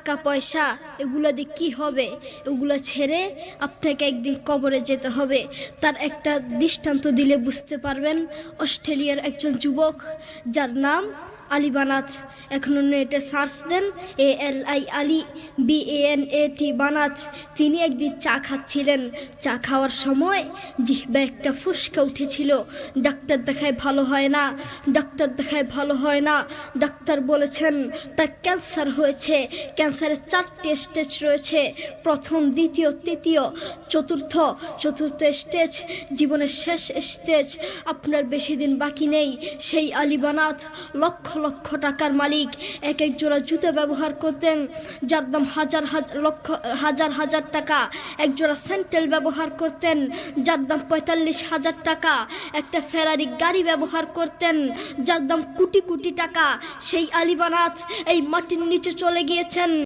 টাকা পয়সা এগুলো দিয়ে কী হবে? এগুলো ছেড়ে আপনাকে একদিন কবরে যেতে হবে। তার একটা দৃষ্টান্ত দিলে বুঝতে পারবেন। অস্ট্রেলিয়ার একজন যুবক, যার নাম আলী বানাত। এখন নেটে সার্চ দেন ALI আলী BANAT বানাত। তিনি একদিন চা খাচ্ছিলেন। চা খাওয়ার সময় জিহ্বা একটা ফুসকা উঠেছিল। ডাক্তার দেখায় ভালো হয় না, ডাক্তার দেখায় ভালো হয় না। ডাক্তার বলেছেন তার ক্যান্সার হয়েছে। ক্যান্সারের 4টি স্টেজ রয়েছে, প্রথম, দ্বিতীয়, তৃতীয়, চতুর্থ স্টেজ জীবনের শেষ স্টেজ। আপনার বেশি দিন বাকি নেই। সেই আলী বানাত লক্ষ লক্ষ টাকার মালিক। এক এক জোড়া জুতো ব্যবহার করতেন যার দাম হাজার টাকা। এক জোড়া স্যান্ডেল ব্যবহার করতেন যার দাম 45,000 টাকা। একটা ফেরারি গাড়ি ব্যবহার করতেন যার দাম কোটি কোটি টাকা। সেই আলী বানাত এই মাটির নিচে চলে গিয়েছেন।